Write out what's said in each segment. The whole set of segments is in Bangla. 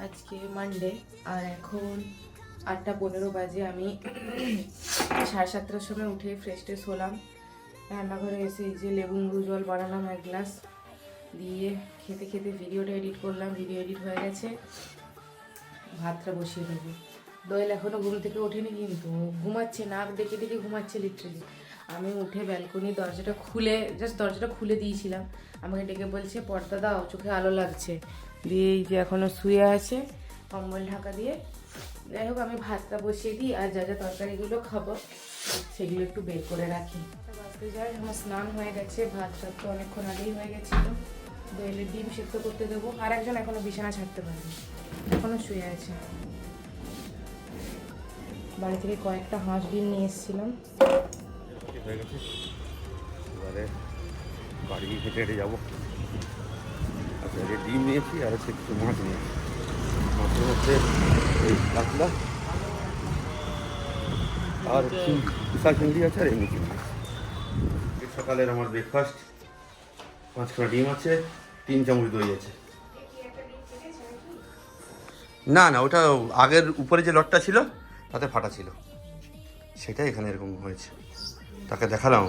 আজকে মানডে আর এখন 8:15 বাজে। আমি 7:30টার সময় উঠে ফ্রেশ ট্রেশ হলাম, রান্নাঘরে এসে এই যে লেবু মুড়ু জল বানালাম 1 গ্লাস দিয়ে খেতে খেতে ভিডিওটা এডিট করলাম। ভিডিও এডিট হয়ে গেছে, ভাতটা বসিয়ে দেবো। দোয়েল এখনও ঘুম থেকে ওঠেনি, কিন্তু ঘুমাচ্ছে, নাক ডেকে ডেকে ঘুমাচ্ছে লিটারেলি। আমি উঠে ব্যালকনি দরজাটা খুলে দিয়েছিলাম, আমাকে ডেকে বলছে পর্দা দাও, চোখে আলো লাগছে। দিয়ে এই যে এখনও শুয়ে আছে কম্বল ঢাকা দিয়ে। যাই হোক, আমি ভাতটা বসিয়ে দিই, আর যা যা তরকারিগুলো খাবো সেগুলো একটু বের করে রাখি। বাসতে যাই, আমার স্নান হয়ে গেছে, ভাত টাত তো অনেকক্ষণ আগেই হয়ে গেছিলো। দোয়েলের ডিম সেদ্ধ করতে দেবো। আর একজন এখনও বিছানা ছাড়তে পারেনি, এখনও শুয়ে আছে। বাড়ি থেকে কয়েকটা হাঁস ডিম নিয়ে এসেছিলাম। হয়ে গেছে, এবারে বাড়ি হেঁটে হেঁটে যাবো। আচ্ছা, ডিম নিয়েছি আর হচ্ছে কিছু মাছ নিয়েছি। মাছের মধ্যে এই কাতলা আর বিশাল চিংড়ি আছে, আর এমনি চিংড়ি। সকালের আমার ব্রেকফাস্ট, 5 ডিম আছে, 3 চামচ দই আছে। না না, ওটা আগের উপরে যে লটটা ছিল তাতে ফাটা ছিল, সেটাই এখানে এরকম হয়েছে। তাকে দেখালাম,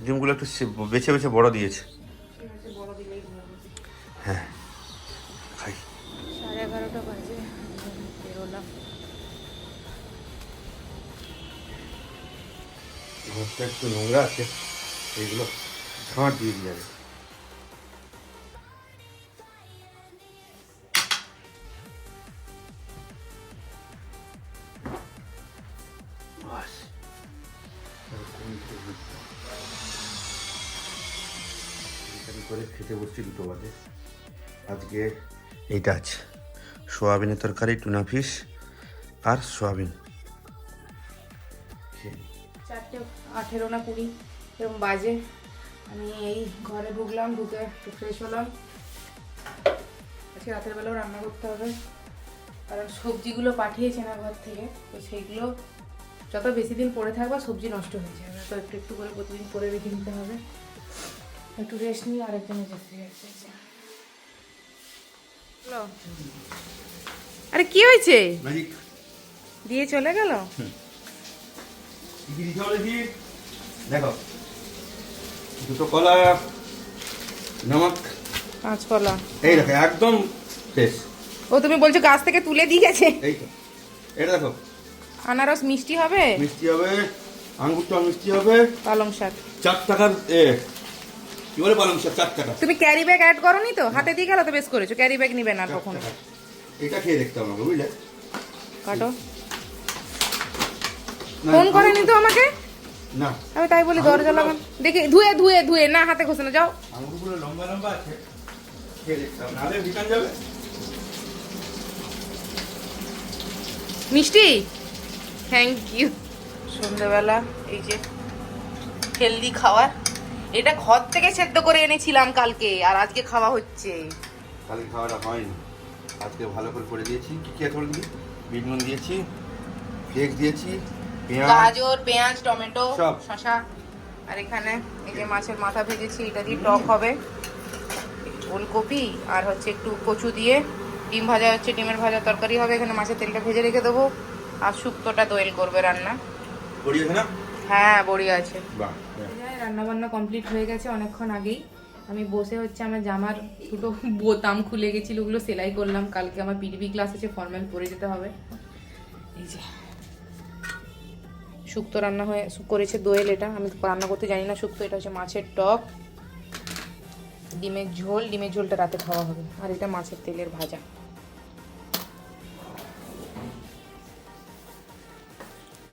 ডিমগুলো একটু বেছে বেছে বড় দিয়েছে। হ্যাঁ, খাই। 11:30 বাজে, বেরোলাম। ঘরটা একটু নোংরা আছে, এইগুলো ঝাঁট দিয়ে দিয়ে যাবে। করে খেতে বসছি 2 বাজে। আজকে এইটা আছে, সোয়াবিনের তরকারি, টুনা ফিশ আর সোয়াবিন। 4:18 না 20 এরকম বাজে। আমি এই ঘরে ঢুকলাম, ঢুকে একটু ফ্রেশ হলাম। আজকে রাতের বেলাও রান্না করতে হবে, কারণ সবজিগুলো পাঠিয়েছে না ঘর থেকে, তো সেইগুলো যত বেশি দিন পড়ে থাকবে সবজি নষ্ট হয়ে যাবে, তো একটু একটু করে প্রতিদিন করে রেখে দিতে হবে। একটু রেস্ট নিয়ে আরেকজনের যাত্রী আসছে। আরে কি হয়েছে? দিয়ে চলে গেল। দেখো, 2 কলা, নমক, 5 কলা। এই দেখো একদম ফ্রেশ। ও তুমি বলছো গাছ থেকে তুলে দিয়ে গেছে? এই তো, এটা দেখো। আনারস মিষ্টি হবে, মিষ্টি হবে, আঙ্গুরটা মিষ্টি হবে। পালং শাক 4 টাকার কি বলে পালং শাক 4 টাকা। তুমি ক্যারি ব্যাগ অ্যাড করোনি তো? হাতে দিয়ে গেল তো, বেশ করেছো। ক্যারি ব্যাগ নিবে না কখনো। এটা খেয়ে দেখতে হবে আমাকে, বুঝলে? কাটো। ফোন করেনি তো আমাকে? না, আমি তাই বলি দরজা লাগান দেখি। ধুয়ে ধুয়ে ধুয়ে না, হাতে ঘষে না, যাও। আঙ্গুরগুলো লম্বা লম্বা আছে, খেয়ে দেখতে হবে, নালে ভিটান যাবে। মিষ্টি, থ্যাংক ইউ। সন্ধ্যাবেলা এই যে হেলদি খাবার, এটা ঘর থেকে সেদ্ধ করে এনেছিলাম কালকে, আর আজকে খাওয়া হচ্ছে। কালকে খাওয়াটা হয়নি, আজকে ভালো করে করে দিয়েছি। কি কি আছে বলে দিই? বিট নুন দিয়েছি, কেক দিয়েছি, পেঁয়াজ, গাজর, পেঁয়াজ, টমেটো, সব। শসা। আর এখানে এই যে মাছের মাথা ভেজেছি, এটা দিয়ে টক হবে। ওলকপি আর হচ্ছে একটু কচু দিয়ে ডিম ভাজা হচ্ছে, ডিমের ভাজা তরকারি হবে। এখানে মাছের তেলটা ভেজে রেখে দেবো, আর শুক্তোটা দোয়েল করবে রান্না। বড়ি আছে না? হ্যাঁ, বড়ি আছে। বাহ, রান্না বান্না কমপ্লিট হয়ে গেছে অনেকক্ষণ আগেই। আমি বসে হচ্ছে আমার জামার দুটো বোতাম খুলে গেছিল, ওগুলো সেলাই করলাম। কালকে আমার পিডিবি ক্লাস আছে, ফর্মাল পরে যেতে হবে। এই যে শুক্তো রান্না করেছে দোয়েল। এটা আমি রান্না করতে জানি না শুক্তো। এটা হচ্ছে মাছের টক, ডিমের ঝোল। ডিমের ঝোলটা রাতে খাওয়া হবে। আর এটা মাছের তেলের ভাজা।